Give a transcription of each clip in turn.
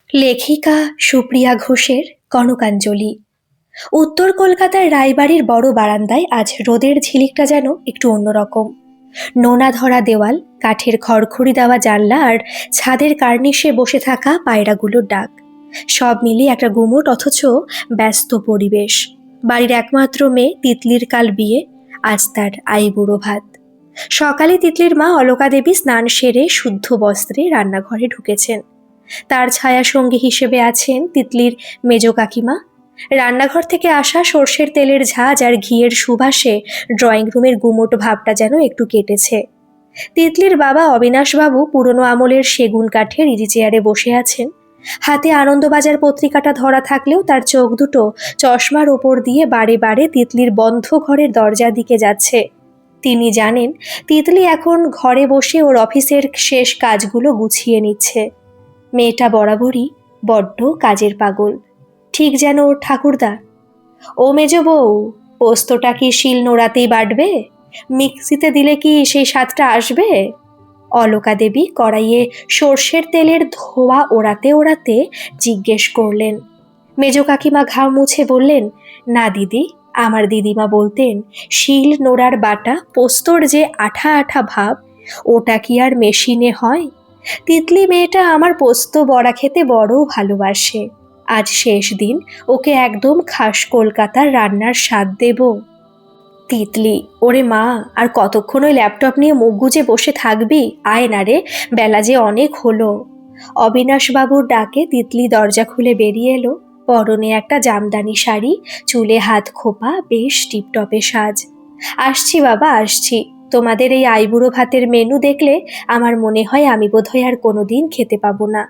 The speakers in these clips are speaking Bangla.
লেখিকা সুপ্রিয়া ঘোষের কনকাঞ্জলি। উত্তর কলকাতার রায়বাড়ির বড় বারান্দায় আজ রোদের ঝিলিকটা যেন একটু অন্যরকম। নোনা ধরা দেওয়াল, কাঠের খড়খড়ি দেওয়া জানলা আর ছাদের কার্নিশে বসে থাকা পায়রাগুলোর ডাক, সব মিলিয়ে একটা গুমোট অথচ ব্যস্ত পরিবেশ। বাড়ির একমাত্র মেয়ে তিতলির কাল বিয়ে, আজ তার আইবুড়ো ভাত। সকালে তিতলির মা অলকা দেবী স্নান সেরে শুদ্ধ বস্ত্রে রান্নাঘরে ঢুকেছেন। তার ছায়াসঙ্গী হিসেবে আছেন তিতলির মেজ কাকিমা। রান্নাঘর থেকে আসা সর্ষের তেলের ঝাঁঝ আর ঘিয়ের সুবাসে ড্রয়িং রুমের গুমোট ভাবটা যেন একটু কেটেছে। তিতলির বাবা অবিনাশবাবু পুরনো আমলের সেগুন কাঠের ইজি চেয়ারে বসে আছেন। হাতে আনন্দবাজার পত্রিকাটা ধরা থাকলেও তার চোখ দুটো চশমার ওপর দিয়ে বারে বারে তিতলির বন্ধ ঘরের দরজার দিকে যাচ্ছে। তিনি জানেন তিতলি এখন ঘরে বসে ওর অফিসের শেষ কাজগুলো গুছিয়ে নিচ্ছে। মেয়েটা বরাবরই বড্ড কাজের পাগল, ঠিক যেন ওর ঠাকুরদা। ও মেজ বউ, পোস্তটা কি শিল নোড়াতেই বাটবে? মিক্সিতে দিলে কি সেই স্বাদটা আসবে? অলকা দেবী কড়াইয়ে সর্ষের তেলের ধোয়া ওড়াতে ওড়াতে জিজ্ঞেস করলেন। মেজ কাকিমা ঘাম মুছে বললেন, না দিদি, আমার দিদিমা বলতেন শিল নোড়ার বাটা পোস্তর যে আঠা আঠা ভাব, ওটা কি আর মেশিনে হয়? তিতলি মেয়েটা আমার পোস্ত বড়া খেতে বড় ভালোবাসে। আজ শেষ দিন, ওকে একদম খাস কলকাতার রান্নার স্বাদ দেব। তিতলি, ওরে মা, আর কতক্ষণ ওই ল্যাপটপ নিয়ে মুখ গুজে বসে থাকবি? আয় না রে, বেলা যে অনেক হলো। অবিনাশবাবুর ডাকে তিতলি দরজা খুলে বেরিয়ে এলো। পরনে একটা জামদানি শাড়ি, চুলে হাত খোপা, বেশ টিপটপে সাজ। আসছি বাবা, আসছি। তোমাদের এই আইবুড়ো ভাতের মেনু দেখলে আমার মনে হয় আমি বোধহয় আর কোনোদিন খেতে পাবো না।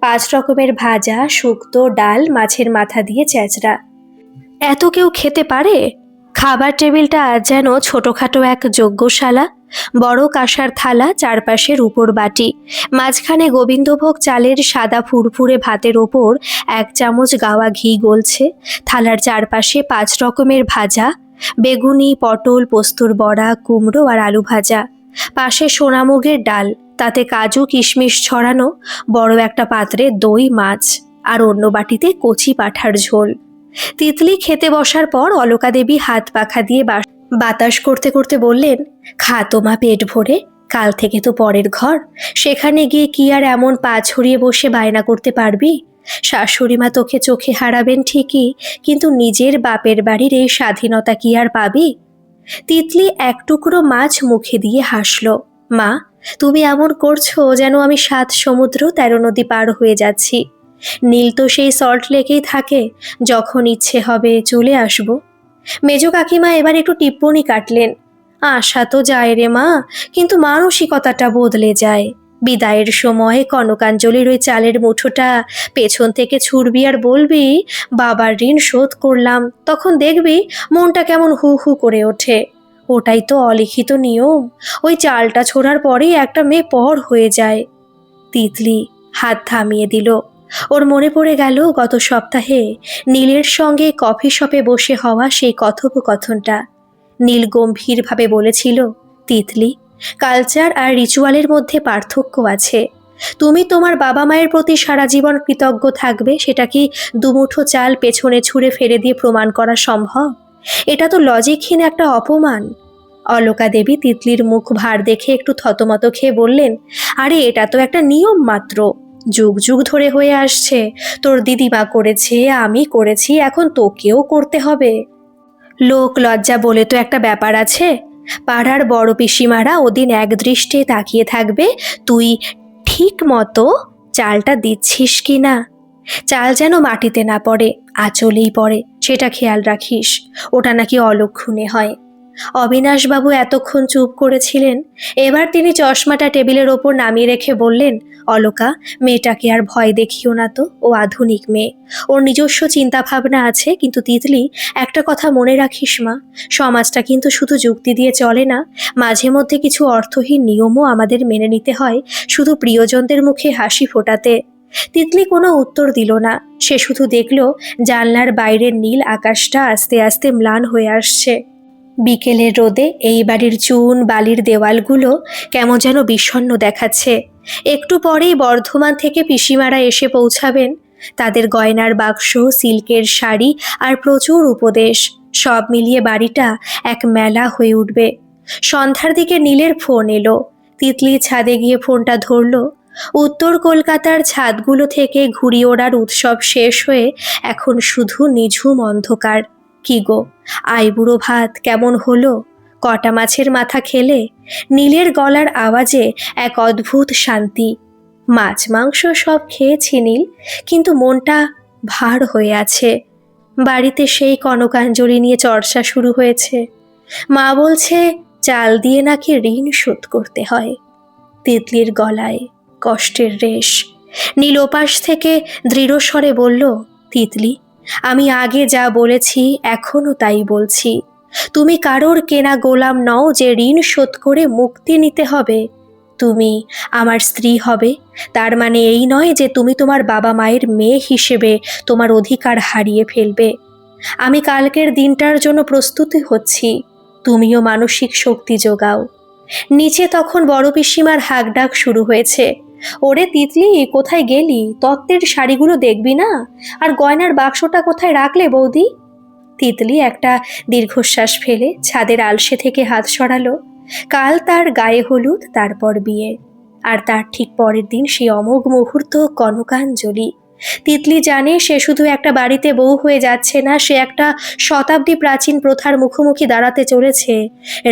5 রকমের ভাজা, শুক্তো, ডাল, মাছের মাথা দিয়ে চ্যাচড়া। এত কেউ খেতে পারে? খাবার টেবিলটা আজ যেন ছোটখাটো এক যজ্ঞশালা। বড় কাঁসার থালা, চারপাশে রূপোর বাটি, মাঝখানে গোবিন্দভোগ চালের সাদা ফুরফুরে ভাতের ওপর 1 চামচ গাওয়া ঘি গলছে। থালার চারপাশে 5 রকমের ভাজা, বেগুনি, পটল, পোস্তর বড়া, কুমড়ো আর আলু ভাজা। পাশে সোনামুগের ডাল, তাতে কাজু কিশমিশ ছড়ানো। বড় একটা পাত্রে দই, মাছ, আর অন্য বাটিতে কচি পাঁঠার ঝোল। তিতলি খেতে বসার পর অলকা দেবী হাত পাখা দিয়ে বাতাস করতে করতে বললেন, খা তো মা পেট ভরে, কাল থেকে তো পরের ঘর। সেখানে গিয়ে কি আর এমন পা ছড়িয়ে বসে বায়না করতে পারবি? শাশুড়ি মা তোকে চোখে হারাবেন ঠিকই, কিন্তু নিজের বাপের বাড়ির এই স্বাধীনতা কি আর পাবি? তিতলি এক টুকরো মাছ মুখে দিয়ে হাসল। মা, তুমি এমন করছো যেন আমি 7 সমুদ্র 13 নদী পার হয়ে যাচ্ছি। নীল তো সেই সল্ট লেকেই থাকে, যখন ইচ্ছে হবে চলে আসব। মেজ কাকিমা এবার একটু টিপ্পনি কাটলেন। আশা তো যায় রে মা, কিন্তু মানসিকতাটা বদলে যায়। বিদায়ের সময় কনকাঞ্জলির ওই চালের মুঠোটা পেছন থেকে ছুড়বি আর বলবি, বাবার ঋণ শোধ করলাম। তখন দেখবি মনটা কেমন হু হু করে ওঠে। ওটাই তো অলিখিত নিয়ম। ওই চালটা ছোড়ার পরেই একটা মেয়ে পর হয়ে যায়। তিতলি হাত থামিয়ে দিল। ওর মনে পড়ে গেল গত সপ্তাহে নীলের সঙ্গে কফি শপে বসে হওয়া সেই কথোপকথনটা। নীল গম্ভীরভাবে বলেছিল, তিতলি, কালচার আর রিচুয়ালের মধ্যে পার্থক্য আছে। তুমি তোমার বাবা মায়ের প্রতি সারা জীবন কৃতজ্ঞ থাকবে, সেটা কি দুমুঠো চাল পেছনে ছুঁড়ে ফেলে দিয়ে প্রমাণ করা সম্ভব? এটা তো লজিকহীন একটা অপমান। অলকা দেবী তিতলির মুখ ভার দেখে একটু থতমত খেয়ে বললেন, আরে এটা তো একটা নিয়ম মাত্র, যুগ যুগ ধরে হয়ে আসছে। তোর দিদিমা করেছে, আমি করেছি, এখন তোকেও করতে হবে। লোক লজ্জা বলে তো একটা ব্যাপার আছে। পাড়ার বড় পিসিমারা ওদিন একদৃষ্টে তাকিয়ে থাকবে তুই ঠিক মতো চালটা দিচ্ছিস কি না। চাল যেন মাটিতে না পড়ে, আঁচলেই পড়ে, সেটা খেয়াল রাখিস। ওটা নাকি অলক্ষণে হয়। অবিনাশবাবু এতক্ষণ চুপ করেছিলেন। এবার তিনি চশমাটা টেবিলের ওপর নামিয়ে রেখে বললেন, অলকা, মেয়েটাকে আর ভয় দেখিও না তো। ও আধুনিক মেয়ে, ওর নিজস্ব চিন্তা ভাবনা আছে। কিন্তু তিতলি, একটা কথা মনে রাখিস মা, সমাজটা কিন্তু শুধু যুক্তি দিয়ে চলে না। মাঝে মধ্যে কিছু অর্থহীন নিয়মও আমাদের মেনে নিতে হয়, শুধু প্রিয়জনদের মুখে হাসি ফোটাতে। তিতলি কোনো উত্তর দিল না। সে শুধু দেখল জানলার বাইরের নীল আকাশটা আস্তে আস্তে ম্লান হয়ে আসছে। বিকেলের রোদে এই বাড়ির চুন বালির দেওয়ালগুলো কেমন যেন বিষণ্ণ দেখাচ্ছে। একটু পরেই বর্ধমান থেকে পিসিমারা এসে পৌঁছাবেন। তাদের গয়নার বাক্স, সিল্কের শাড়ি আর প্রচুর উপদেশ, সব মিলিয়ে বাড়িটা এক মেলা হয়ে উঠবে। সন্ধ্যার দিকে নীলের ফোন এলো। তিতলি ছাদে গিয়ে ফোনটা ধরল। উত্তর কলকাতার ছাদগুলো থেকে ঘুড়ি ওড়ার উৎসব শেষ হয়ে এখন শুধু নিঝুম অন্ধকার। কি গো, আইবুড়ো ভাত কেমন হলো? কটা মাছের মাথা খেলে? নীলের গলার আওয়াজে এক অদ্ভুত শান্তি। মাছ মাংস সব খেয়েছি নীল, কিন্তু মনটা ভার হয়ে আছে। বাড়িতে সেই কনকাঞ্জলি নিয়ে চর্চা শুরু হয়েছে। মা বলছে চাল দিয়ে নাকি ঋণ শোধ করতে হয়। তিতলির গলায় কষ্টের রেশ। নীল ওপাশ থেকে দৃঢ় স্বরে বলল, তিতলি, আমি আগে যা বলেছি এখনো তাই বলছি। তুমি কারোর কেনা গোলাম নও যে ঋণ শোধ করে মুক্তি নিতে হবে। তুমি আমার স্ত্রী হবে, তার মানে এই নয় যে তুমি তোমার বাবা মায়ের মেয়ে হিসেবে তোমার অধিকার হারিয়ে ফেলবে। আমি কালকের দিনটার জন্য প্রস্তুতি হচ্ছি, তুমিও মানসিক শক্তি যোগাও। নিচে তখন বড় পিসিমার হাঁকডাক শুরু হয়েছে। ওরে তিতলি, কোথায় গেলি? তত্ত্বের শাড়িগুলো দেখবি না? আর গয়নার বাক্সটা কোথায় রাখলে বৌদি? তিতলি একটা দীর্ঘশ্বাস ফেলে ছাদের আলসে থেকে হাত সরালো। কাল তার গায়ে হলুদ, তারপর বিয়ে, আর তার ঠিক পরের দিন সেই অমোঘ মুহূর্ত কনকাঞ্জলি। তিতলি জানে সে শুধু একটা বাড়িতে বউ হয়ে যাচ্ছে না, সে একটা শতাব্দী প্রাচীন প্রথার মুখোমুখি দাঁড়াতে চলেছে।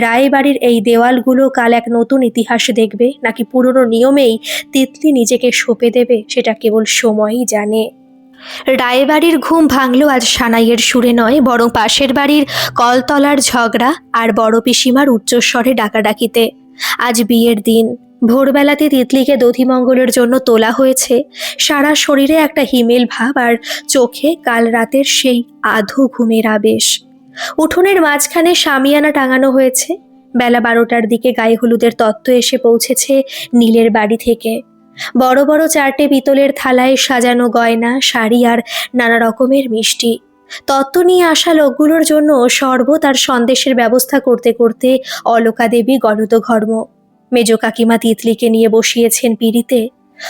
রায়বাড়ির এই দেওয়ালগুলো কাল এক নতুন ইতিহাস দেখবে, নাকি পুরনো নিয়মেই তিতলি নিজেকে সঁপে দেবে, সেটা কেবল সময়ই জানে। রায়বাড়ির ঘুম ভাঙল আজ সানাইয়ের সুরে নয়, বরং পাশের বাড়ির কলতলার ঝগড়া আর বড় পিসিমার উচ্চস্বরে ডাকাডাকিতে। আজ বিয়ের দিন। ভোরবেলাতে তিতলিকে দধিমঙ্গলের জন্য তোলা হয়েছে। সারা শরীরে একটা হিমেল ভাব, আর চোখে কাল রাতের সেই আধো ঘুমের আবেশ। উঠোনের মাঝখানে শামিয়ানা টাঙানো হয়েছে। বেলা 12টার দিকে গায়ে হলুদের তত্ত্ব এসে পৌঁছেছে নীলের বাড়ি থেকে। বড় বড় 4টে পিতলের থালায় সাজানো গয়না, শাড়ি আর নানা রকমের মিষ্টি। তত্ত্ব নিয়ে আসা লোকগুলোর জন্য শরবত আর সন্দেশের ব্যবস্থা করতে করতে অলকা দেবী গলদঘর্ম। মেজ কাকিমা তিতলিকে নিয়ে বসিয়েছেন পিঁড়িতে।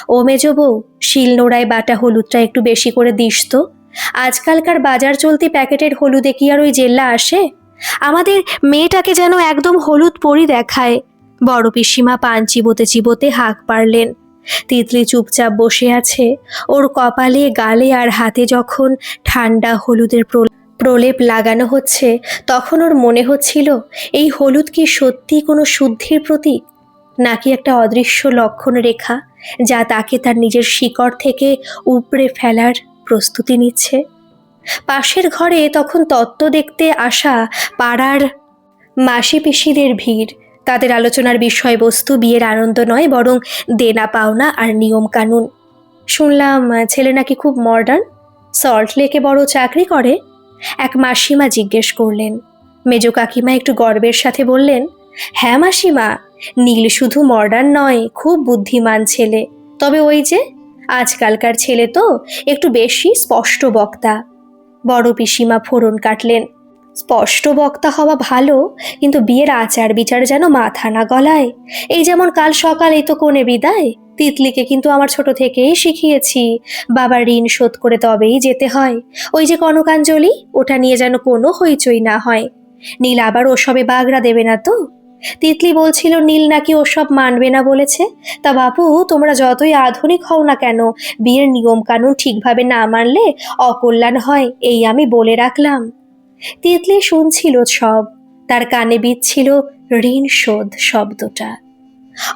ও মেজ বউ, শিলনোড়ায় বাটা হলুদটা একটু বেশি করে দিস তো। আজকালকার বাজার চলতি প্যাকেটের হলুদে কি আর ওই জেল্লা আসে? আমাদের মেয়েটাকে যেন একদম হলুদ পরি দেখায়। বড় পিসিমা পান চিবোতে চিবোতে হাঁক পারলেন। তিতলি চুপচাপ বসে আছে। ওর কপালে, গালে আর হাতে যখন ঠান্ডা হলুদের প্রলেপ লাগানো হচ্ছে, তখন ওর মনে হচ্ছিল এই হলুদ কি সত্যি কোনো শুদ্ধির প্রতীক, নাকি একটা অদৃশ্য লক্ষণ রেখা যা তাকে তার নিজের শিকড় থেকে উপড়ে ফেলার প্রস্তুতি নিচ্ছে। পাশের ঘরে তখন তত্ত্ব দেখতে আসা পাড়ার মাসি পিসিদের ভিড়। তাদের আলোচনার বিষয়বস্তু বিয়ের আনন্দ নয়, বরং দেনা পাওনা আর নিয়ম কানুন। শুনলাম ছেলে নাকি খুব মডার্ন, সল্ট লেকে বড় চাকরি করে। এক মাসিমা জিজ্ঞেস করলেন। মেজ কাকিমা একটু গর্বের সাথে বললেন, হ্যাঁ মাসিমা, নীল শুধু মডার্ন নয়, খুব বুদ্ধিমান ছেলে। তবে ওই যে আজকালকার ছেলে তো একটু বেশি স্পষ্ট বক্তা। বড় পিসিমা ফোড়ন কাটলেন। স্পষ্ট বক্তা হওয়া ভালো, কিন্তু বিয়ের আচার বিচার যেন মাথা না গলায়। এই যেমন কাল সকালেই তো কনে বিদায়। তিতলিকে কিন্তু আমার ছোট থেকেই শিখিয়েছি, বাবার ঋণ শোধ করে তবেই যেতে হয়। ওই যে কনকাঞ্জলি, ওটা নিয়ে যেন কোনো হইচই না হয়। নীল আবার ওসবে বাগড়া দেবে না তো? তিতলি বলছিল নীল নাকি ওসব মানবে না বলেছে। তা বাপু, তোমরা যতই আধুনিক হও না কেন, বিয়ের নিয়ম কানুন ঠিকভাবে না মানলে অকল্যাণ হয়, এই আমি বলে রাখলাম। তিতলি শুনছিল সব, তার কানে বিঁধছিল ঋণ শোধ শব্দটা।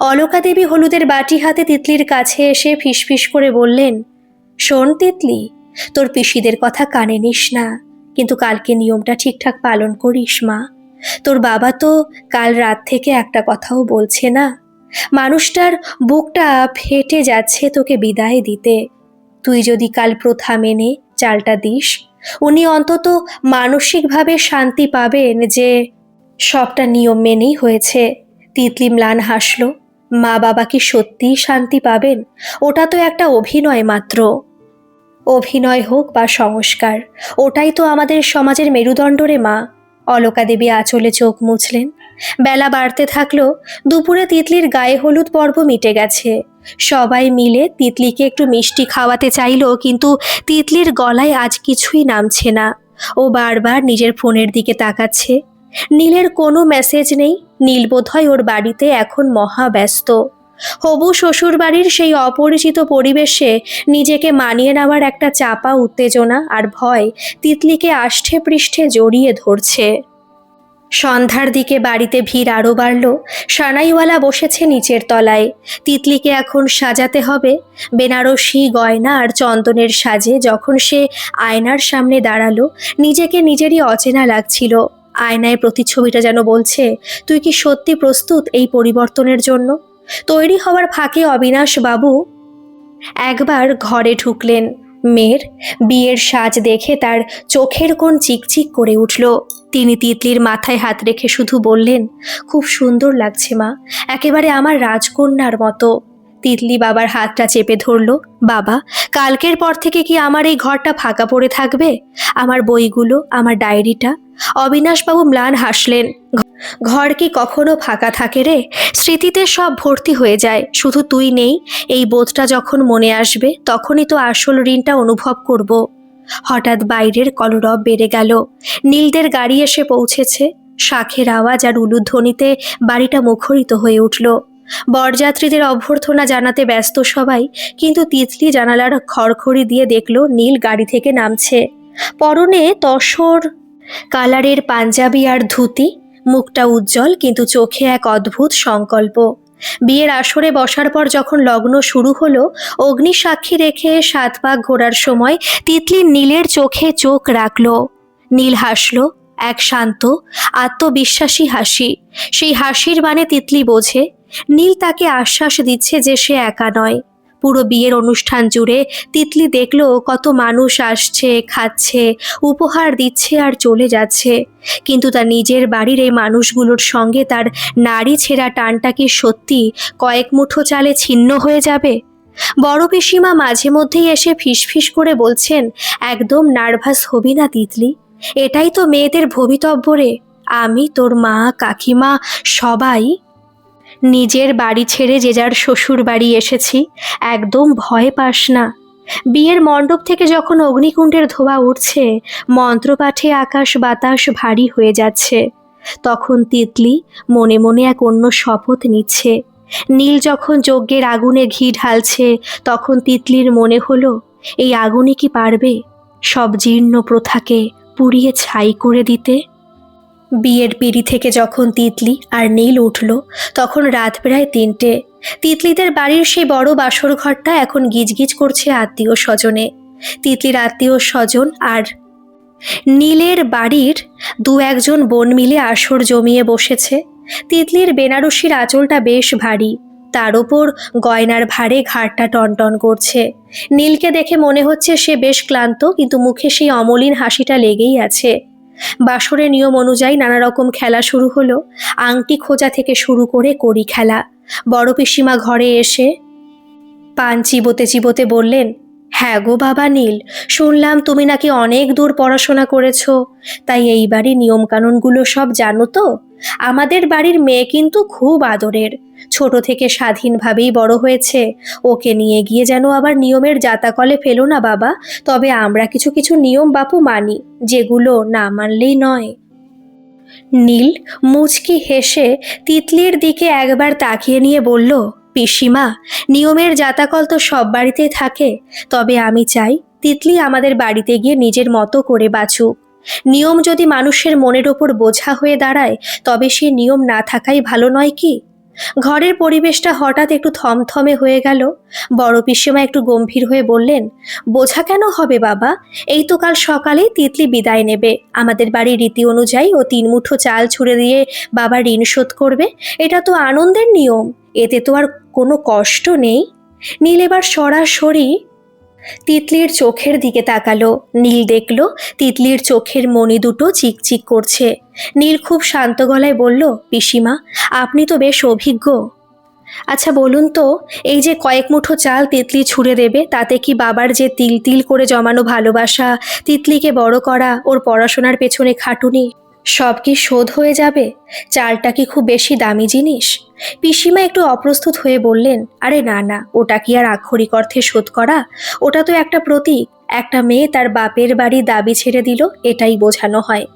অলকা দেবী হলুদের বাটি হাতে তিতলির কাছে এসে ফিসফিস করে বললেন, শোন তিতলি, তোর পিসিদের কথা কানে নিস না, কিন্তু কালকে নিয়মটা ঠিকঠাক পালন করিস মা। তোর বাবা তো কাল রাত থেকে একটা কথাও বলছে না। মানুষটার বুকটা ফেটে যাচ্ছে তোকে বিদায় দিতে। তুই যদি কাল প্রথা মেনে চালটা দিস, উনি অন্তত মানসিকভাবে শান্তি পাবেন যে সবটা নিয়ম মেনেই হয়েছে। তিতলি ম্লান হাসল। মা বাবা কি সত্যিই শান্তি পাবেন? ওটা তো একটা অভিনয় মাত্র। অভিনয় হোক বা সংস্কার, ওটাই তো আমাদের সমাজের মেরুদণ্ড রে মা। অলকা দেবী আঁচলে চোখ মুছলেন। বেলা বাড়তে থাকলো। দুপুরে তিতলির গায়ে হলুদ পর্ব মিটে গেছে। সবাই মিলে তিতলিকে একটু মিষ্টি খাওয়াতে চাইলো, কিন্তু তিতলির গলায় আজ কিছুই নামছে না। ও বারবার নিজের ফোনের দিকে তাকাচ্ছে। নীলের কোনো মেসেজ নেই। নীল বোধহয় ওর বাড়িতে এখন মহা ব্যস্ত। হবু শ্বশুর বাড়ির সেই অপরিচিত পরিবেশে নিজেকে মানিয়ে নেওয়ার একটা চাপা উত্তেজনা আর ভয় তিতলিকে আষ্ঠে পৃষ্ঠে জড়িয়ে ধরছে। সন্ধ্যার দিকে বাড়িতে ভিড় আরও বাড়ল। সানাইওয়ালা বসেছে নিচের তলায়। তিতলিকে এখন সাজাতে হবে। বেনারসি গয়না আর চন্দনের সাজে যখন সে আয়নার সামনে দাঁড়ালো, নিজেকে নিজেরই অচেনা লাগছিল। আয়নায় প্রতিচ্ছবিটা যেন বলছে, তুই কি সত্যি প্রস্তুত এই পরিবর্তনের জন্য? তৈরি হওয়ার ফাঁকে অবিনাশ বাবু একবার ঘরে ঢুকলেন। মেয়ের বিয়ের সাজ দেখে তার চোখের কোণ চিকচিক করে উঠল। তিনি তিতলির মাথায় হাত রেখে শুধু বললেন, খুব সুন্দর লাগছে মা, একেবারে আমার রাজকন্যার মতো। তিতলি বাবার হাতটা চেপে ধরল। বাবা, কালকের পর থেকে কি আমার এই ঘরটা ফাঁকা পড়ে থাকবে? আমার বইগুলো, আমার ডায়েরিটা? অবিনাশবাবু ম্লান হাসলেন। ঘর কি কখনো ফাঁকা থাকে রে? স্মৃতিতে সব ভর্তি হয়ে যায়, শুধু তুই নেই। এই বোধটা যখন মনে আসবে তখনই তো আসল ঋণটা অনুভব করব। হঠাৎ বাইরের কলরব বেড়ে গেল। নীলদের গাড়ি এসে পৌঁছেছে। শাঁখের আওয়াজ আর উলুধ্বনিতে বাড়িটা মুখরিত হয়ে উঠল। বরযাত্রীদের অভ্যর্থনা জানাতে ব্যস্ত সবাই, কিন্তু তিতলি জানালার খড়খড়ি দিয়ে দেখল নীল গাড়ি থেকে নামছে। পরনে তসর কালারের পাঞ্জাবি আর ধুতি, মুখটা উজ্জ্বল কিন্তু চোখে এক অদ্ভুত সংকল্প। বিয়ের আসরে বসার পর যখন লগ্ন শুরু হলো, অগ্নি সাক্ষী রেখে 7 পাক ঘোরার সময় তিতলি নীলের চোখে চোখ রাখল। নীল হাসল, এক শান্ত আত্মবিশ্বাসী হাসি। সেই হাসির মানে তিতলি বোঝে, নীল তাকে আশ্বাস দিচ্ছে যে সে একা নয়। পুরো বিয়ের অনুষ্ঠান জুড়ে তিতলি দেখল কত মানুষ আসছে, খাচ্ছে, উপহার দিচ্ছে আর চলে যাচ্ছে, কিন্তু তার নিজের বাড়ির এই মানুষগুলোর সঙ্গে তার নারী ছেঁড়া টানটা কি সত্যি কয়েক মুঠো চালে ছিন্ন হয়ে যাবে? বড় পিসিমা মাঝে মধ্যেই এসে ফিসফিস করে বলছেন, একদম নার্ভাস হবি না তিতলি, এটাই তো মেয়েদের ভবিতব্য রে। আমি, তোর মা, কাকিমা সবাই নিজের বাড়ি ছেড়ে যে যার শ্বশুর বাড়ি এসেছি, একদম ভয় পাস না। বিয়ের মণ্ডপ থেকে যখন অগ্নিকুণ্ডের ধোঁয়া উঠছে, মন্ত্রপাঠে আকাশ বাতাস ভারী হয়ে যাচ্ছে, তখন তিতলি মনে মনে এক অন্য শপথ নিচ্ছে। নীল যখন যজ্ঞের আগুনে ঘি ঢালছে, তখন তিতলির মনে হলো, এই আগুনে কি পারবে সব জীর্ণ প্রথাকে পুড়িয়ে ছাই করে দিতে? বিয়ের পিঁড়ি থেকে যখন তিতলি আর নীল উঠল, তখন রাত প্রায় 3টে। তিতলিদের বাড়ির সেই বড় বাসর ঘরটা এখন গিজগিজ করছে আত্মীয় স্বজনে। তিতলির আত্মীয় স্বজন আর নীলের বাড়ির 2-1 বোন মিলে আসর জমিয়ে বসেছে। তিতলির বেনারসির আঁচলটা বেশ ভারী, তার ওপর গয়নার ভারে ঘাড়টা টনটন করছে। নীলকে দেখে মনে হচ্ছে সে বেশ ক্লান্ত, কিন্তু মুখে সেই অমলিন হাসিটা লেগেই আছে। বাসরের নিয়ম অনুযায়ী নানা রকম খেলা শুরু হলো, আংটি খোঁজা থেকে শুরু করে কড়ি খেলা। বড় পিসিমা ঘরে এসে পান চিবোতে চিবোতে বললেন, হ্যাঁ গো বাবা নীল, শুনলাম তুমি নাকি অনেক দূর পড়াশোনা করেছো, তাই এই বাড়ির নিয়মকানুনগুলো সব জানো তো? আমাদের বাড়ির মেয়ে কিন্তু খুব আদরের, ছোট থেকে স্বাধীনভাবেই বড় হয়েছে। ওকে নিয়ে গিয়ে যেন আবার নিয়মের জাতাকলে ফেলো না বাবা। তবে আমরা কিছু কিছু নিয়ম বাপু মানি, যেগুলো না মানলেই নয়। নীল মুচকি হেসে তিতলির দিকে একবার তাকিয়ে নিয়ে বলল, পিসিমা, নিয়মের জাতাকল তো সব বাড়িতেই থাকে, তবে আমি চাই তিতলি আমাদের বাড়িতে গিয়ে নিজের মতো করে বাঁচুক। নিয়ম যদি মানুষের মনের ওপর বোঝা হয়ে দাঁড়ায়, তবে সে নিয়ম না থাকাই ভালো নয় কি? ঘরের পরিবেশটা হঠাৎ একটু থমথমে হয়ে গেল। বড় পিসিমা একটু গম্ভীর হয়ে বললেন, বোঝা কেন হবে বাবা? এই তো কাল সকালেই তিতলি বিদায় নেবে। আমাদের বাড়ির রীতি অনুযায়ী ও 3 মুঠো চাল ছুঁড়ে দিয়ে বাবা ঋণ শোধ করবে। এটা তো আনন্দের নিয়ম, এতে তো আর কোনো কষ্ট নেই। নীল এবার সরাসরি তিতলির চোখের দিকে তাকালো। নীল দেখল তিতলির চোখের মণি দুটো চিকচিক করছে। নীল খুব শান্ত গলায় বলল, পিসিমা, আপনি তো বেশ অভিজ্ঞ। আচ্ছা বলুন তো, এই যে কয়েক মুঠো চাল তিতলি ছুঁড়ে দেবে, তাতে কি বাবার যে তিল তিল করে জমানো ভালোবাসা, তিতলিকে বড় করা, ওর পড়াশোনার পেছনে খাটুনি, সব কি শোধ হয়ে যাবে? চালটা কি খুব বেশি দামি জিনিস? পিসিমা একটু অপ্রস্তুত হয়ে বললেন, আরে না না, ওটা কি আর আক্ষরিক অর্থে শোধ করা? ওটা তো একটা প্রতীক। একটা মেয়ে তার বাপের বাড়ি দাবি ছেড়ে দিল, এটাই বোঝানো হয়।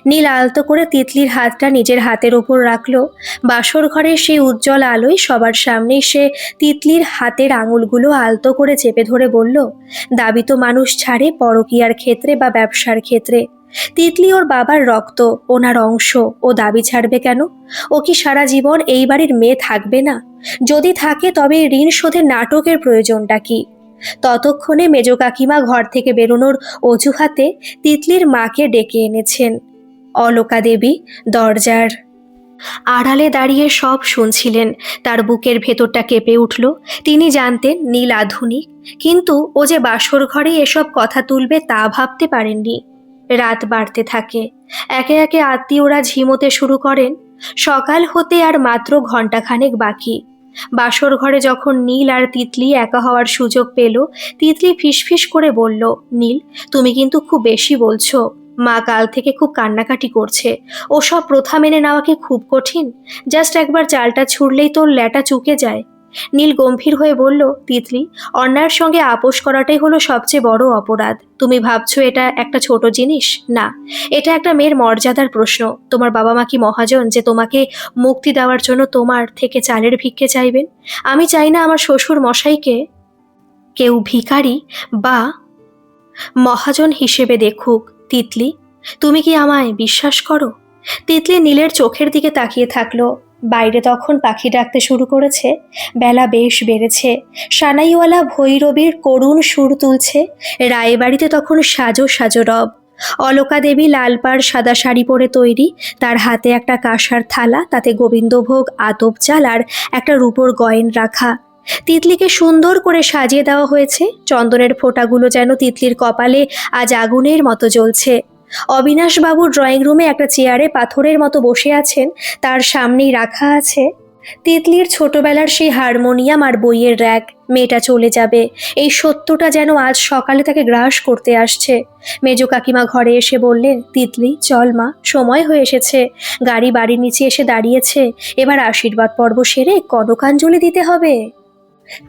নীল আলতো করে তিতলির হাতটা নিজের হাতের ওপর রাখলো। বাসর ঘরের সেই উজ্জ্বল আলোয় সবার সামনেই সে তিতলির হাতের আঙুলগুলো আলতো করে চেপে ধরে বলল, দাবি তো মানুষ ছাড়ে পরকীয়ার ক্ষেত্রে বা ব্যবসার ক্ষেত্রে। তিতলি ওর বাবার রক্ত, ওনার অংশ। ও দাবি ছাড়বে কেন? ও কি সারা জীবন এই বাড়ির মেয়ে থাকবে না? যদি থাকে তবে ঋণ শোধের নাটকের প্রয়োজনটা কি? ততক্ষণে মেজ কাকিমা ঘর থেকে বেরোনোর অজুহাতে তিতলির মাকে ডেকে এনেছেন। অলকা দেবী দরজার আড়ালে দাঁড়িয়ে সব শুনছিলেন। তার বুকের ভেতরটা কেঁপে উঠল। তিনি জানতেন নীল আধুনিক, কিন্তু ও যে বাসর ঘরে এসব কথা তুলবে তা ভাবতে পারেননি। রাত বাড়তে থাকে। একে একে আত্মীয়রা ঝিমোতে শুরু করেন। সকাল হতে আর মাত্র ঘন্টাখানেক বাকি। বাসর ঘরে যখন নীল আর তিতলি একা হওয়ার সুযোগ পেল, তিতলি ফিসফিস করে বলল, নীল, তুমি কিন্তু খুব বেশি বলছো। মা কাল থেকে খুব কান্নাকাটি করছে। ওসব প্রথা মেনে নেওয়া কি খুব কঠিন? জাস্ট একবার চালটা ছুড়লেই তোর ল্যাটা চুকে যায়। নীল গম্ভীর হয়ে বলল, তিতলি, অন্যায়ের সঙ্গে আপোষ করাটাই হলো সবচেয়ে বড় অপরাধ। তুমি ভাবছো এটা একটা ছোট জিনিস? না, এটা একটা মেয়ের মর্যাদার প্রশ্ন। তোমার বাবা মা কি মহাজন যে তোমাকে মুক্তি দেওয়ার জন্য তোমার থেকে চালের ভিক্ষে চাইবেন? আমি চাই না আমার শ্বশুর মশাইকে কেউ ভিখারি বা মহাজন হিসেবে দেখুক। তিতলি, তুমি কি আমায় বিশ্বাস করো? তিতলি নীলের চোখের দিকে তাকিয়ে থাকলো। বাইরে তখন পাখি ডাকতে শুরু করেছে। বেলা বেশ বেড়েছে। সানাইওয়ালা ভৈরবীর করুণ সুর তুলছে। রায়বাড়িতে তখন সাজো সাজো রব। অলকা দেবী লাল পাড় সাদা শাড়ি পরে তৈরি। তার হাতে একটা কাঁসার থালা, তাতে গোবিন্দভোগ, আতপ চাল আর একটা রূপোর গয়ন রাখা। তিতলিকে সুন্দর করে সাজিয়ে দেওয়া হয়েছে। চন্দনের ফোঁটাগুলো যেন তিতলির কপালে আজ আগুনের মতো জ্বলছে। অবিনাশবাবুর ড্রয়িং রুমে একটা চেয়ারে পাথরের মতো বসে আছেন। তার সামনেই রাখা আছে তিতলির ছোটবেলার সেই হারমোনিয়াম আর বইয়ের র্যাক। মেয়েটা চলে যাবে, এই সত্যটা যেন আজ সকালে তাকে গ্রাস করতে আসছে। মেজ কাকিমা ঘরে এসে বললেন, তিতলি চল মা, সময় হয়ে এসেছে। গাড়ি বাড়ির নিচে এসে দাঁড়িয়েছে। এবার আশীর্বাদ পর্ব সেরে কনকাঞ্জলি দিতে হবে।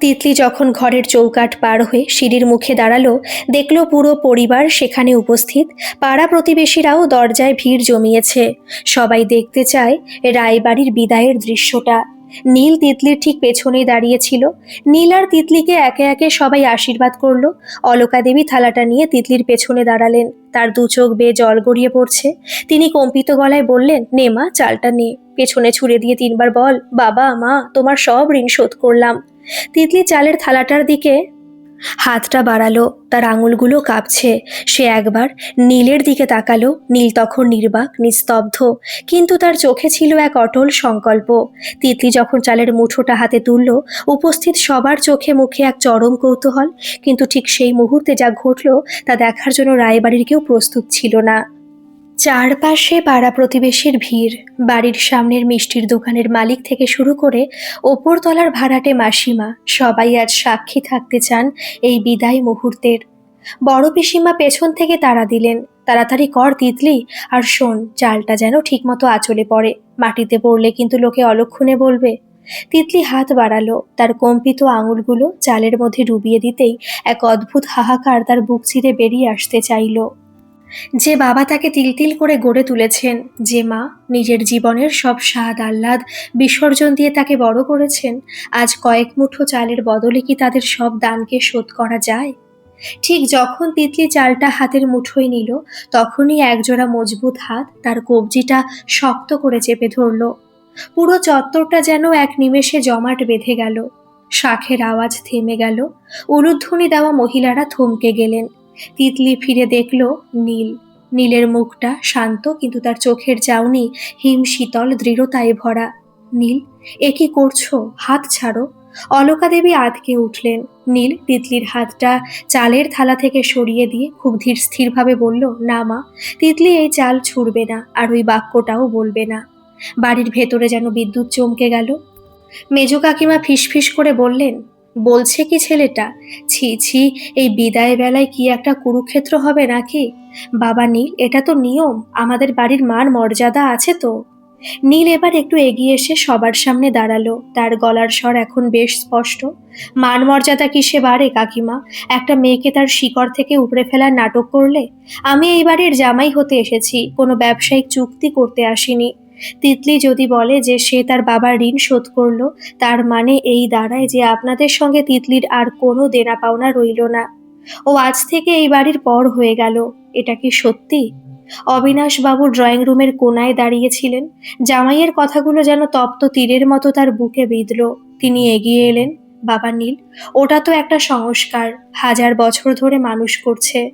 তিতলি যখন ঘরের চৌকাঠ পার হয়ে সিঁড়ির মুখে দাঁড়ালো, দেখল পুরো পরিবার সেখানে উপস্থিত। পাড়া প্রতিবেশীরাও দরজায় ভিড় জমিয়েছে। সবাই দেখতে চায় রায়বাড়ির বিদায়ের দৃশ্যটা। নীল তিতলির ঠিক পেছনেই দাঁড়িয়েছিল। নীল আর তিতলিকে একে একে সবাই আশীর্বাদ করলো। অলকা দেবী থালাটা নিয়ে তিতলির পেছনে দাঁড়ালেন। তার দু চোখ বেয়ে জল গড়িয়ে পড়ছে। তিনি কম্পিত গলায় বললেন, নে মা, চালটা নে। পেছনে ছুঁড়ে দিয়ে 3বার বল, বাবা মা, তোমার সব ঋণ শোধ করলাম। তিতলি চালের থালাটার দিকে হাতটা বাড়ালো। তার আঙুলগুলো কাঁপছে। সে একবার নীলের দিকে তাকালো। নীল তখন নির্বাক, নিস্তব্ধ, কিন্তু তার চোখে ছিল এক অটল সংকল্প। তিতলি যখন চালের মুঠোটা হাতে তুলল, উপস্থিত সবার চোখে মুখে এক চরম কৌতূহল। কিন্তু ঠিক সেই মুহূর্তে যা ঘটল তা দেখার জন্য রায়বাড়ির কেউ প্রস্তুত ছিল না। চারপাশে পাড়া প্রতিবেশীর ভিড়। বাড়ির সামনের মিষ্টির দোকানের মালিক থেকে শুরু করে ওপরতলার ভাড়াটে মাসিমা, সবাই আজ সাক্ষী থাকতে চান এই বিদায় মুহূর্তের। বড় পিসিমা পেছন থেকে তাড়া দিলেন, তাড়াতাড়ি কর তিতলি, আর শোন, চালটা যেন ঠিকমতো আঁচলে পড়ে। মাটিতে পড়লে কিন্তু লোকে অলক্ষণে বলবে। তিতলি হাত বাড়ালো। তার কম্পিত আঙুলগুলো চালের মধ্যে ডুবিয়ে দিতেই এক অদ্ভুত হাহাকার তার বুক চিরে বেরিয়ে আসতে চাইল। যে বাবা তাকে তিল তিল করে গড়ে তুলেছেন, যে মা নিজের জীবনের সব স্বাদ আহ্লাদ বিসর্জন দিয়ে তাকে বড় করেছেন, আজ কয়েক মুঠো চালের বদলে কি তাদের সব দানকে শোধ করা যায়? ঠিক যখন তিতলি চালটা হাতের মুঠোয় নিল, তখনই একজোড়া মজবুত হাত তার কবজিটা শক্ত করে চেপে ধরল। পুরো চত্বরটা যেন এক নিমেষে জমাট বেঁধে গেল। শাঁখের আওয়াজ থেমে গেল। উলুধ্বনি দেওয়া মহিলারা থমকে গেলেন। তিতলি ফিরে দেখল নীল। নীলের মুখটা শান্ত, কিন্তু তার চোখের চাউনি হিম শীতল দৃঢ়তায় ভরা। নীল, এ কি করছো? হাত ছাড়ো। অলকা দেবী আঁতকে উঠলেন। নীল তিতলির হাতটা চালের থালা থেকে সরিয়ে দিয়ে খুব ধীর স্থিরভাবে বলল, না মা, তিতলি এই চাল ছুঁড়বে না, আর ওই বাক্যটাও বলবে না। বাড়ির ভেতরে যেন বিদ্যুৎ চমকে গেল। মেজ কাকিমা ফিসফিস করে বললেন, বলছে কি ছেলেটা? ছি ছি, এই বিদায় বেলায় কি একটা কুরুক্ষেত্র হবে নাকি? বাবা নীল, এটা তো নিয়ম, আমাদের বাড়ির মান মর্যাদা আছে তো। নীল এবার একটু এগিয়ে এসে সবার সামনে দাঁড়ালো, তার গলার স্বর এখন বেশ স্পষ্ট। মান মর্যাদা কিসে বাড়ে কাকিমা? একটা মেয়েকে তার শিকড় থেকে উপড়ে ফেলার নাটক করলে? আমি এই বাড়ির জামাই হতে এসেছি, কোনো ব্যবসায়িক চুক্তি করতে আসিনি। তিতলি যদি বলে যে সে তার বাবার ঋণ শোধ করলো, তার মানে এই দাঁড়ায় যে আপনাদের সঙ্গে তিতলির আর কোনো দেনা পাওনা রইল না। ও আজ থেকে এই বাড়ির পর হয়ে গেল। এটা কি সত্যি? অবিনাশবাবু ড্রয়িং রুমের কোনায় দাঁড়িয়েছিলেন। জামাইয়ের কথাগুলো যেন তপ্ত তীরের মতো তার বুকে বিঁধল। তিনি এগিয়ে এলেন। বাবা নীল, ওটা তো একটা সংস্কার, 1000 বছর ধরে মানুষ করছে।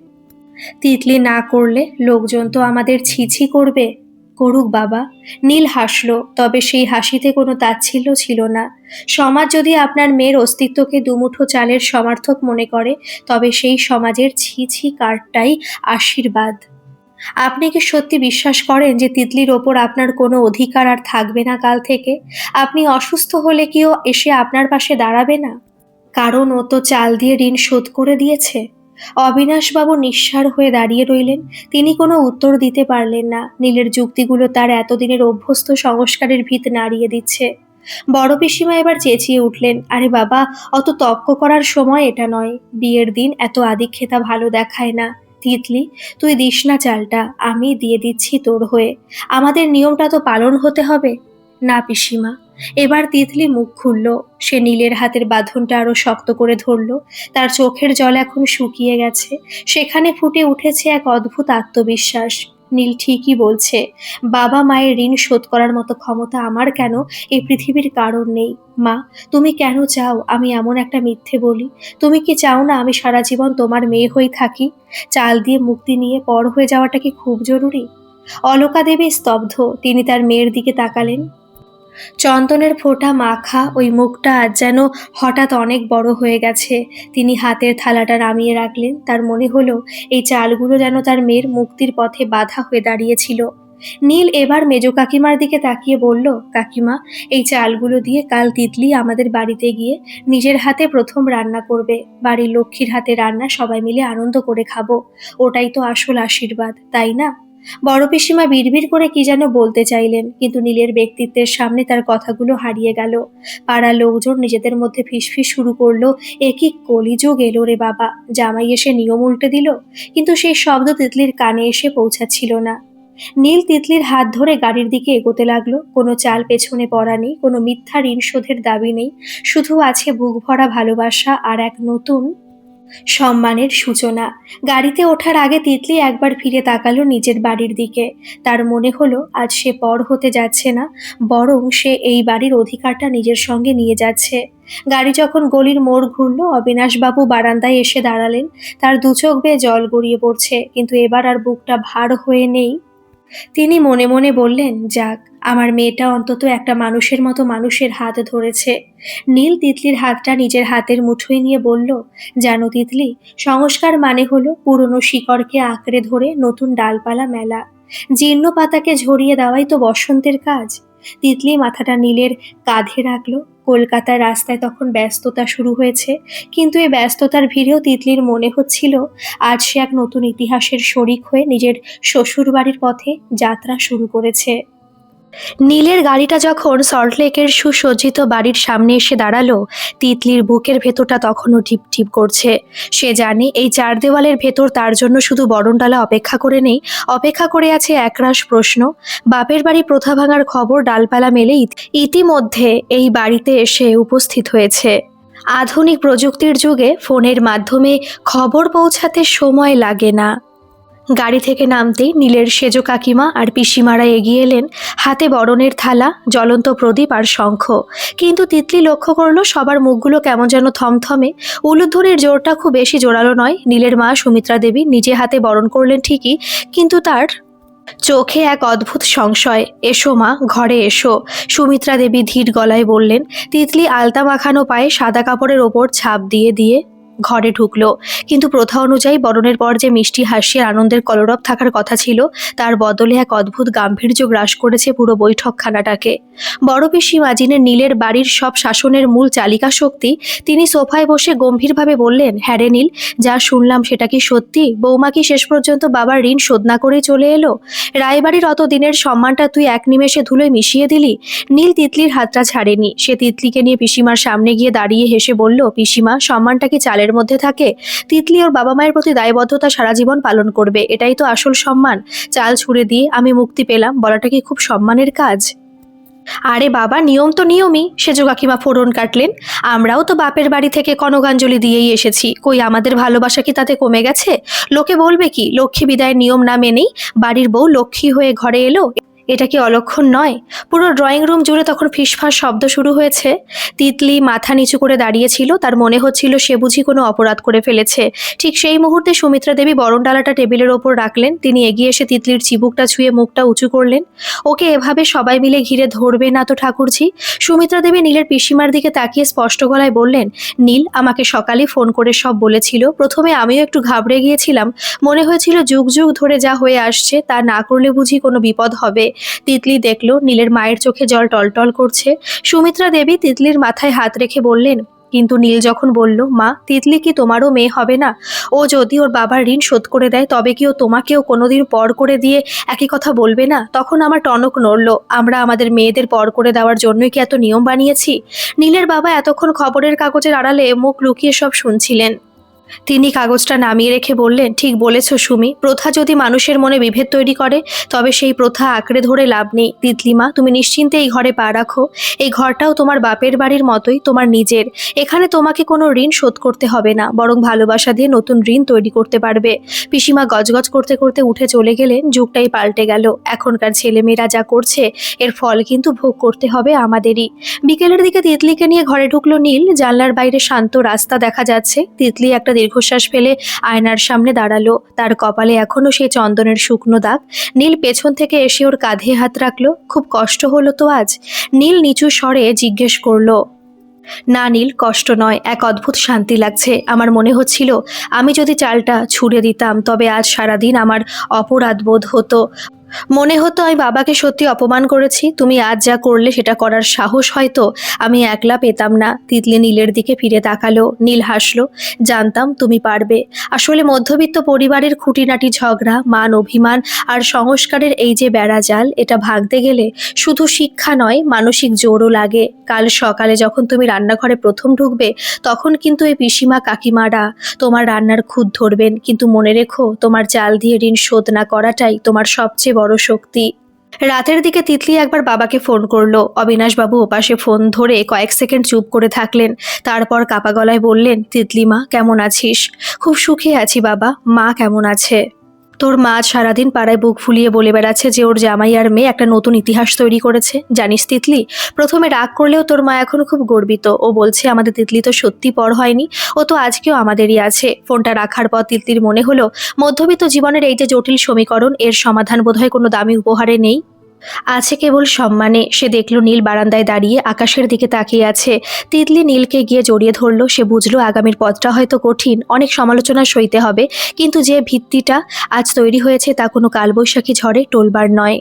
তিতলি না করলে লোকজন তো আমাদের ছিছি করবে। করুক বাবা। নীল হাসল, তবে সেই হাসিতে কোনো তাচ্ছিল্য ছিল না। সমাজ যদি আপনার মেয়ের অস্তিত্বকে দুমুঠো চালের সমার্থক মনে করে, তবে সেই সমাজের ছি ছি কার্ডটাই আশীর্বাদ। আপনি কি সত্যি বিশ্বাস করেন যে তিতলির ওপর আপনার কোনো অধিকার আর থাকবে না কাল থেকে? আপনি অসুস্থ হলে কি ও এসে আপনার পাশে দাঁড়াবে না? কারণ ও তো চাল দিয়ে ঋণ শোধ করে দিয়েছে। অবিনাশবাবু নিঃসাড় হয়ে দাঁড়িয়ে রইলেন। তিনি কোনো উত্তর দিতে পারলেন না। নীলের যুক্তিগুলো তার এতদিনের অভ্যস্ত সংস্কারের ভিত নাড়িয়ে দিচ্ছে। বড় পিসিমা এবার চেঁচিয়ে উঠলেন, আরে বাবা, অত তর্ক করার সময় এটা নয়। বিয়ের দিন এত আদিক্ষেতা ভালো দেখায় না। তিতলি, তুই দিস না চালটা, আমি দিয়ে দিচ্ছি তোর হয়ে। আমাদের নিয়মটা তো পালন হতে হবে। না পিসিমা। এবার তিতলি মুখ খুলল। সে নীলের হাতের বাঁধনটা আরো শক্ত করে ধরল। তার চোখের জল এখন শুকিয়ে গেছে। সেখানে ফুটে উঠেছে এক অদ্ভুত আত্মবিশ্বাস। নীল ঠিকই বলছে। বাবা মায়ের ঋণ শোধ করার মতো ক্ষমতা আমার কেন এই পৃথিবীর কারণ নেই? মা, তুমি কেন চাও আমি এমন একটা মিথ্যে বলি? তুমি কি চাও না আমি সারা জীবন তোমার মেয়ে হয়ে থাকি? চাল দিয়ে মুক্তি নিয়ে পর হয়ে যাওয়াটা কি খুব জরুরি? অলকা দেবী স্তব্ধ। তিনি তার মেয়ের দিকে তাকালেন। চন্দনের ফোঁটা মাখা ওই মুখটা আজ যেন হঠাৎ অনেক বড় হয়ে গেছে। তিনি হাতের থালাটা নামিয়ে রাখলেন। তার মনে হলো এই চালগুলো যেন তার মেয়ের মুক্তির পথে বাধা হয়ে দাঁড়িয়েছিল। নীল এবার মেজ কাকিমার দিকে তাকিয়ে বলল, কাকিমা, এই চালগুলো দিয়ে কাল তিতলি আমাদের বাড়িতে গিয়ে নিজের হাতে প্রথম রান্না করবে। বাড়ির লক্ষ্মীর হাতে রান্না সবাই মিলে আনন্দ করে খাবো। ওটাই তো আসল আশীর্বাদ, তাই না? বড় পিসিমা বিড়বিড় করে কি যেন বলতে চাইলেন, কিন্তু নীলের ব্যক্তিত্বের সামনে তার কথাগুলো হারিয়ে গেল। পাড়ার লোকজন নিজেদের মধ্যে ফিসফিস শুরু করলো, এ কি কলিযুগ এলো রে বাবা! জামাই এসে নিয়ম উল্টে দিল। কিন্তু সেই শব্দ তিতলির কানে এসে পৌঁছাচ্ছিল না। নীল তিতলির হাত ধরে গাড়ির দিকে এগোতে লাগলো। কোনো চাল পেছনে পড়া নেই, কোনো মিথ্যা ঋণ শোধের দাবি নেই। শুধু আছে বুক ভরা ভালোবাসা আর এক নতুন সম্মানের সূচনা। গাড়িতে ওঠার আগে তিতলি একবার ফিরে তাকালো নিজের বাড়ির দিকে। তার মনে হলো আজ সে পর হতে যাচ্ছে না, বরং সে এই বাড়ির অধিকারটা নিজের সঙ্গে নিয়ে যাচ্ছে। গাড়ি যখন গলির মোড় ঘুরল, অবিনাশবাবু বারান্দায় এসে দাঁড়ালেন। তার দু চোখ বেয়ে জল গড়িয়ে পড়ছে, কিন্তু এবার আর বুকটা ভার হয়ে নেই। তিনি মনে মনে বললেন, যাক, আমার মেয়েটা অন্তত একটা মানুষের মতো মানুষের হাত ধরেছে। নীল তিতলির হাতটা নিজের হাতের মুঠোয় নিয়ে বলল, জানো তিতলি, সংস্কার মানে হলো পুরনো শিকড়কে আঁকড়ে ধরে নতুন ডালপালা মেলা। জীর্ণ পাতাকে ঝরিয়ে দেওয়াই তো বসন্তের কাজ। তিতলি মাথাটা নীলের কাঁধে রাখলো। কলকাতার রাস্তায় তখন ব্যস্ততা শুরু হয়েছে, কিন্তু এই ব্যস্ততার ভিড়েও তিতলির মনে হচ্ছিল আজ সে এক নতুন ইতিহাসের শরিক হয়ে নিজের শ্বশুরবাড়ির পথে যাত্রা শুরু করেছে। নীলের গাড়িটা যখন সল্টলেকের সুসজ্জিত বাড়ির সামনে এসে দাঁড়ালো, তিতলির বুকের ভেতরটা তখনও টিপ টিপ করছে। সে জানে এই চার দেওয়ালের ভেতর তার জন্য শুধু বরণডালা অপেক্ষা করে নেই, অপেক্ষা করে আছে একরাশ প্রশ্ন। বাপের বাড়ি প্রথা ভাঙার খবর ডালপালা মেলে ইতিমধ্যে এই বাড়িতে এসে উপস্থিত হয়েছে। আধুনিক প্রযুক্তির যুগে ফোনের মাধ্যমে খবর পৌঁছাতে সময় লাগে না। গাড়ি থেকে নামতেই নীলের সেজ কাকিমা আর পিসিমারা এগিয়ে এলেন, হাতে বরণের থালা, জ্বলন্ত প্রদীপ আর শঙ্খ। কিন্তু তিতলি লক্ষ্য করলো সবার মুখগুলো কেমন যেন থমথমে। উলুধ্বনির জোরটা খুব বেশি জোরালো নয়। নীলের মা সুমিত্রা দেবী নিজে হাতে বরণ করলেন ঠিকই, কিন্তু তার চোখে এক অদ্ভুত সংশয়। এসো মা, ঘরে এসো, সুমিত্রা দেবী ধীর গলায় বললেন। তিতলি আলতা মাখানো পায়ে সাদা কাপড়ের ওপর ছাপ দিয়ে দিয়ে ঘরে ঢুকলো, কিন্তু প্রথা অনুযায়ী বরণের পর যে মিষ্টি হাসি আর আনন্দের কলরব থাকার কথা ছিল তার বদলে এক অদ্ভুত গাম্ভীর্য গ্রাস করেছে পুরো বৈঠকখানাটাকে। বড় পিসিমা, যিনি নীলের বাড়ির সব শাসনের মূল চালিকা শক্তি, তিনি সোফায় বসে গম্ভীরভাবে বললেন, হ্যাঁ রে নীল, যা শুনলাম সেটা কি সত্যি? বৌমা কি শেষ পর্যন্ত বাবার ঋণ শোধ না করেই চলে এলো? রায়বাড়ির অত দিনের সম্মানটা তুই এক নিমেষে ধুলোয় মিশিয়ে দিলি। নীল তিতলির হাতটা ছাড়েনি। সে তিতলিকে নিয়ে পিসিমার সামনে গিয়ে দাঁড়িয়ে হেসে বলল, পিসিমা, সম্মানটা কি চালের মধ্যে থাকে? তিতলি ওর বাবা মায়ের প্রতি দায়বদ্ধতা সারা জীবন পালন করবে, এটাই তো আসল সম্মান। চাল ছুঁড়ে দিয়ে আমি মুক্তি পেলাম বলাটা কি খুব সম্মানের কাজ? আরে বাবা, নিয়ম তো নিয়মই, সেজ কাকিমা ফোড়ন কাটলেন। আমরাও তো বাপের বাড়ি থেকে কনকাঞ্জলি দিয়েই এসেছি, কই আমাদের ভালোবাসা কি তাতে কমে গেছে? লোকে বলবে কি, লক্ষ্মী বিদায়ের নিয়ম না মেনেই বাড়ির বউ লক্ষ্মী হয়ে ঘরে এলো? এটা কি অলক্ষণ নয়? পুরো ড্রয়িং রুম জুড়ে তখন ফিসফাস শব্দ শুরু হয়েছে। তিতলি মাথা নিচু করে দাঁড়িয়েছিল, তার মনে হচ্ছিল সে বুঝি কোনো অপরাধ করে ফেলেছে। ঠিক সেই মুহূর্তে সুমিত্রা দেবী বরণডালাটা টেবিলের ওপর রাখলেন। তিনি এগিয়ে এসে তিতলির চিবুকটা ছুঁয়ে মুখটা উঁচু করলেন। ওকে এভাবে সবাই মিলে ঘিরে ধরবে না তো ঠাকুরজি? সুমিত্রা দেবী নীলের পিসিমার দিকে তাকিয়ে স্পষ্ট গলায় বললেন, নীল আমাকে সকালে ফোন করে সব বলেছিল। প্রথমে আমিও একটু ঘাবড়ে গিয়েছিলাম, মনে হয়েছিল যুগ যুগ ধরে যা হয়ে আসছে তা না করলে বুঝি কোনো বিপদ হবে। তিতলি দেখলো নীলের মায়ের চোখে জল টলটল করছে। সুমিত্রা দেবী তিতলির মাথায় হাত রেখে বললেন, কিন্তু নীল যখন বলল, মা, তিতলি কি তোমারও মেয়ে হবে না? ও যদি ওর বাবার ঋণ শোধ করে দেয় তবে কি ও তোমাকেও কোনোদিন পর করে দিয়ে একই কথা বলবে না? তখন আমার টনক নড়ল। আমরা আমাদের মেয়েদের পর করে দেওয়ার জন্যই কি এত নিয়ম বানিয়েছি? নীলের বাবা এতক্ষণ খবরের কাগজের আড়ালে মুখ লুকিয়ে সব শুনছিলেন। তিনি কাগজটা নামিয়ে রেখে বললেন, ঠিক বলেছ সুমি, প্রথা যদি মানুষের মনে বিভেদ তৈরি করে তবে সেই প্রথা আঁকড়ে ধরে লাভ নেই। তিতলিমা, তুমি নিশ্চিন্তে এই ঘরে পা রাখো। এই ঘরটাও তোমার বাপের বাড়ির মতোই তোমার নিজের। এখানে তোমাকে কোনো ঋণ শোধ করতে হবে না, বরং ভালোবাসা দিয়ে নতুন ঋণ তৈরি করতে পারবে। পিসিমা গজগজ করতে করতে উঠে চলে গেলেন। যুগটাই পাল্টে গেল। এখনকার ছেলেমেয়েরা যা করছে এর ফল কিন্তু ভোগ করতে হবে আমাদেরই। বিকেলের দিকে তিতলিকে নিয়ে ঘরে ঢুকলো নীল। জানলার বাইরে শান্ত রাস্তা দেখা যাচ্ছে। তিতলি একটা দীর্ঘশ্বাস ফেলে আয়নার সামনে দাঁড়ালো। তার কপালে এখনো সেই চন্দনের শুকনো দাগ। নীল পেছন থেকে এসে ওর কাঁধে হাত রাখলো। খুব কষ্ট হলো তো আজ? নীল নিচু স্বরে জিজ্ঞেস করলো। না নীল, কষ্ট নয়, এক অদ্ভুত শান্তি লাগছে। আমার মনে হচ্ছিল আমি যদি চালটা ছুঁড়ে দিতাম তবে আজ সারাদিন আমার অপরাধ বোধ হতো। মনে হতো আমি বাবাকে সত্যি অপমান করেছি। তুমি আজ যা করলে সেটা করার সাহস হয়তো আমি একলা পেতাম না। তিতলি নীলের দিকে ফিরে তাকালো। নীল হাসলো। জানতাম তুমি পারবে। আসলে মধ্যবিত্ত পরিবারের খুঁটিনাটি ঝগড়া, মান অভিমান আর সংস্কারের এই যে বেড়াজাল, এটা ভাঙতে গেলে শুধু শিক্ষা নয়, মানসিক জোরও লাগে। কাল সকালে যখন তুমি রান্নাঘরে প্রথম ঢুকবে তখন কিন্তু এই পিসিমা কাকিমারা তোমার রান্নার খুঁত ধরবেন, কিন্তু মনে রেখো, তোমার চাল দিয়ে ঋণ শোধ না করাটাই তোমার সবচেয়ে বড় শক্তি। রাতের দিকে তিতলি একবার বাবাকে ফোন করলো। অবিনাশবাবু ওপাশে ফোন ধরে কয়েক সেকেন্ড চুপ করে থাকলেন। তারপর কাপা গলায় বললেন, তিতলি মা, কেমন আছিস? খুব সুখে আছি বাবা। মা কেমন আছে? তোর মা সারাদিন পাড়ায় বুক ফুলিয়ে বলে বেড়াচ্ছে যে ওর জামাই আর মেয়ে একটা নতুন ইতিহাস তৈরি করেছে। জানিস তিতলি, প্রথমে রাগ করলেও তোর মা এখন খুব গর্বিত। ও বলছে আমাদের তিতলি তো সত্যি পর হয়নি, ও তো আজকেও আমাদেরই আছে। ফোনটা রাখার পর তিতলির মনে হলো মধ্যবিত্ত জীবনের এই যে জটিল সমীকরণ, এর সমাধান বোধহয় কোনো দামি উপহারে নেই, আছে কেবল সম্মানে। সে দেখলো নীল বারান্দায় দাঁড়িয়ে আকাশের দিকে তাকিয়ে আছে। তিতলি নীলকে গিয়ে জড়িয়ে ধরলো। সে বুঝলো আগামীর পথটা হয়তো কঠিন, অনেক সমালোচনা সইতে হবে, কিন্তু যে ভিত্তিটা আজ তৈরি হয়েছে তা কোনো কালবৈশাখী ঝড়ে টলবার নয়।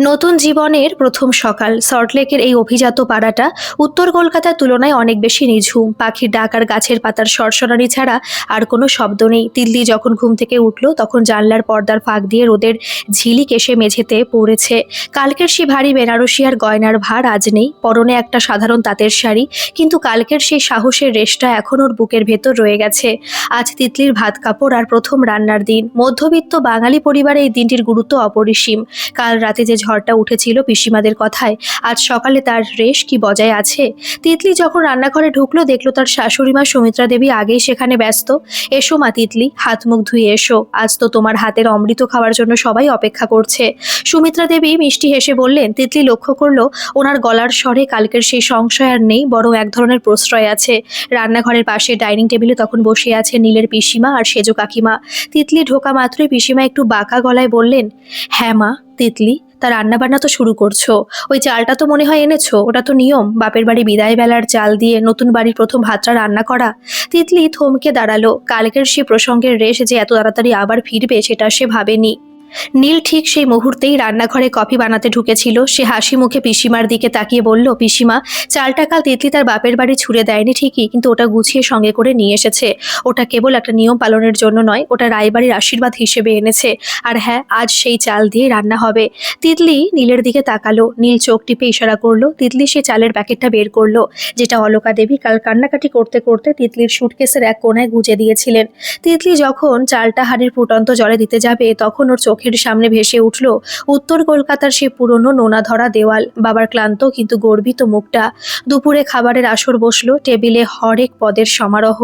নতুন জীবনের প্রথম সকাল। সল্টলেকের এই অভিজাত পাড়াটা উত্তর কলকাতার তুলনায় অনেক বেশি নিঝুম। পাখির ডাক আর গাছের পাতার সরসরানি ছাড়া আর কোনো শব্দ নেই। তিতলি যখন ঘুম থেকে উঠল তখন জানলার পর্দার ফাঁক দিয়ে রোদের ঝিলিক এসে মেঝেতে পড়েছে। কালকের সেই ভারী বেনারসি আর গয়নার ভার আজ নেই। পরনে একটা সাধারণ তাঁতের শাড়ি, কিন্তু কালকের সেই সাহসের রেশটা এখন ওর বুকের ভেতর রয়ে গেছে। আজ তিতলির ভাত কাপড় আর প্রথম রান্নার দিন। মধ্যবিত্ত বাঙালি পরিবারে এই দিনটির গুরুত্ব অপরিসীম। কাল রাতে যে ঝড়টা উঠেছিল পিসিমাদের কথায়, আজ সকালে তার রেশ কি বজায় আছে? তিতলি যখন রান্নাঘরে ঢুকলো দেখলো তার শাশুড়ি মা সুমিত্রা দেবী আগেই সেখানে ব্যস্ত। এসো মা তিতলি, হাত মুখ ধুয়ে এসো, আজ তো তোমার হাতের অমৃত খাওয়ার জন্য সবাই অপেক্ষা করছে। সুমিত্রা দেবী মিষ্টি হেসে বললেন। তিতলি লক্ষ্য করলো ওনার গলার স্বরে কালকের সেই সংশয় আর নেই, বরং এক ধরনের প্রশ্রয় আছে। রান্নাঘরের পাশে ডাইনিং টেবিলে তখন বসে আছে নীলের পিসিমা আর সেজো কাকিমা। তিতলি ঢোকা মাত্রই পিসিমা একটু বাঁকা গলায় বললেন, হ্যাঁ মা, তিতলি, তা রান্নাবান্না তো শুরু করছো, ওই চালটা তো মনে হয় এনেছো, ওটা তো নিয়ম বাপের বাড়ি বিদায় বেলার চাল দিয়ে নতুন বাড়ির প্রথম ভাতটা রান্না করা। তিতলি থমকে দাঁড়ালো, কালকের সে প্রসঙ্গের রেশ যে এত তাড়াতাড়ি আবার ফিরবে সেটা সে ভাবেনি। নীল ঠিক সেই মুহূর্তেই রান্নাঘরে কফি বানাতে ঢুকেছিল। সে হাসি মুখে পিসিমার দিকে তাকিয়ে বলল, পিসিমা, চালটা কাল তিতলি তার বাপের বাড়ি ছুড়ে দেয়নি ঠিকই, কিন্তু ওটা গুছিয়ে সঙ্গে করে নিয়ে এসেছে। ওটা কেবল একটা নিয়ম পালনের জন্য নয়, ওটা রায়বাড়ির আশীর্বাদ হিসেবে এনেছে। আর হ্যাঁ, আজ সেই চাল দিয়ে রান্না হবে। তিতলি নীলের দিকে তাকালো, নীল চোখ টিপে ইশারা করলো। তিতলি সে চালের প্যাকেটটা বের করলো, যেটা অলকা দেবী কাল কান্নাকাটি করতে করতে তিতলির সুটকেসের এক কোণায় গুজে দিয়েছিলেন। তিতলি যখন চালটা হাঁড়ির ফুটন্ত জলে দিতে যাবে, তখন ওর চোখের সামনে ভেসে উঠল উত্তর কলকাতার সে পুরনো নোনা ধরা দেওয়াল, বাবার ক্লান্ত কিন্তু গর্বিত মুখটা। দুপুরে খাবারের আসর বসলো, টেবিলে হরেক পদের সমারোহ,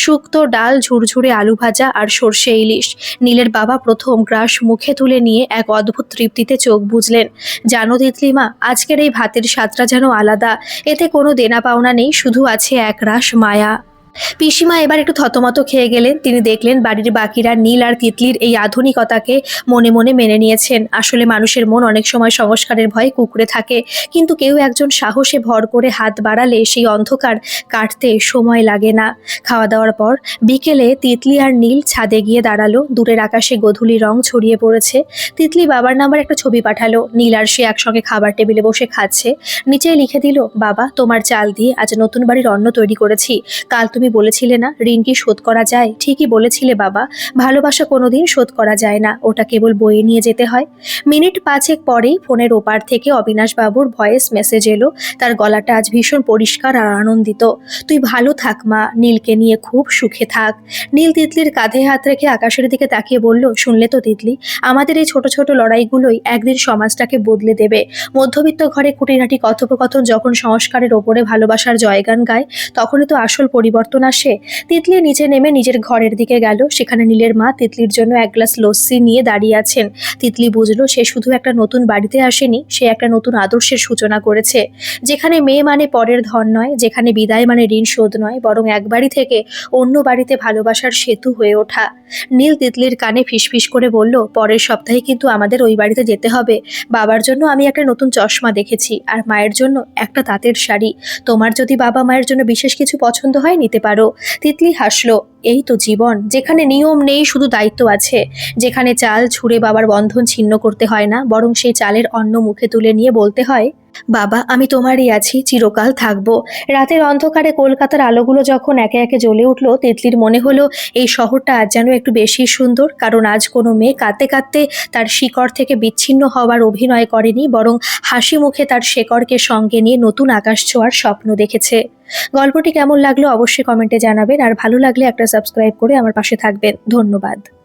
শুক্তো ডাল, ঝুরঝুরে আলু ভাজা আর সর্ষে ইলিশ। নীলের বাবা প্রথম গ্রাস মুখে তুলে নিয়ে এক অদ্ভুত তৃপ্তিতে চোখ বুজলেন। জানো তিতলিমা, আজকের এই ভাতের স্বাদটা যেন আলাদা। এতে কোনো দেনা পাওনা নেই, শুধু আছে এক রাশ মায়া। পিসিমা এবার একটু থতমত খেয়ে গেলেন। তিনি দেখলেন বাড়ির বাকিরা নীল আর তিতলির এই আধুনিকতাকে মনে মনে মেনে নিয়েছেন। আসলে মানুষের মন অনেক সময় সংস্কারের ভয়ে কুঁকড়ে থাকে, কিন্তু কেউ একজন সাহসে ভর করে হাত বাড়ালে সেই অন্ধকার কাটতে সময় লাগে না। খাওয়া দাওয়ার পর বিকেলে তিতলি আর নীল ছাদে গিয়ে দাঁড়ালো। দূরের আকাশে গোধূলি রং ছড়িয়ে পড়েছে। তিতলি বাবার নাম্বার একটা ছবি পাঠালো। নীল আর সে একসঙ্গে খাবার টেবিলে বসে খাচ্ছে। নিচে লিখে দিল, বাবা, তোমার চাল দিয়ে আজ নতুন বাড়ির অন্ন তৈরি করেছি। কাল তুমি বলেছিলে না ঋণ কি শোধ করা যায়? ঠিকই বলেছিলে বাবা, ভালোবাসা কোনোদিন শোধ করা যায় না, ওটা কেবল বয়ে নিয়ে যেতে হয়। মিনিট 5 পরেই ফোনের ওপার থেকে অবিনাশ বাবুর ভয়েস মেসেজ এলো। তার গলাটা আজ ভীষণ পরিষ্কার আর আনন্দিত। তুই ভালো থাক মা, নীলকে নিয়ে খুব সুখে থাক। নীল তিতলির কাঁধে হাত রেখে আকাশের দিকে তাকিয়ে বলল, শুনলে তো তিতলি, আমাদের এই ছোট ছোট লড়াইগুলোই একদিন সমাজটাকে বদলে দেবে। মধ্যবিত্ত ঘরে খুঁটিনাটি কথোপকথন যখন সংস্কারের ওপরে ভালোবাসার জয়গান গায়, তখনই তো আসল পরিবর্তন আসে। তিতলি নিচে নেমে নিজের ঘরের দিকে গেল। সেখানে নীলের মা তিতলির জন্য এক গ্লাস লস্যি নিয়ে দাঁড়িয়ে আছেন। তিতলি বুঝলো সে শুধু একটা নতুন বাড়িতে আসেনি, সে একটা নতুন আদর্শের সূচনা করেছে। যেখানে মেয়ে মানে পরের ধন নয়, যেখানে বিদায় মানে ঋণ শোধ নয়, বরং এক বাড়ি থেকে অন্য বাড়িতে ভালোবাসার সেতু হয়ে ওঠা। নীল তিতলির কানে ফিসফিস করে বলল, পরের সপ্তাহে কিন্তু আমাদের ওই বাড়িতে যেতে হবে। বাবার জন্য আমি একটা নতুন চশমা দেখেছি, আর মায়ের জন্য একটা তাঁতের শাড়ি। তোমার যদি বাবা মায়ের জন্য বিশেষ কিছু পছন্দ হয় নিতে পারো। তিতলি হাসলো। এই তো জীবন, যেখানে নিয়ম নেই, শুধু দায়িত্ব আছে। যেখানে চাল ছুঁড়ে বাবার বন্ধন ছিন্ন করতে হয় না, বরং সেই চালের অন্ন মুখে তুলে নিয়ে বলতে হয়, বাবা, আমি তোমারই আছি, চিরকাল থাকবো। রাতের অন্ধকারে কলকাতার আলোগুলো যখন একে একে জ্বলে উঠলো, তিতলির মনে হলো এই শহরটা আজ যেন একটু বেশি সুন্দর, কারণ আজ কোনো মেয়ে কাঁদতে কাঁদতে তার শিকড় থেকে বিচ্ছিন্ন হওয়ার অভিনয় করেনি, বরং হাসি মুখে তার শেকড়কে সঙ্গে নিয়ে নতুন আকাশ ছোঁয়ার স্বপ্ন দেখেছে। গল্পটি কেমন লাগলো অবশ্যই কমেন্টে জানাবেন, আর ভালো লাগলে একটা সাবস্ক্রাইব করে আমার পাশে থাকবেন। ধন্যবাদ।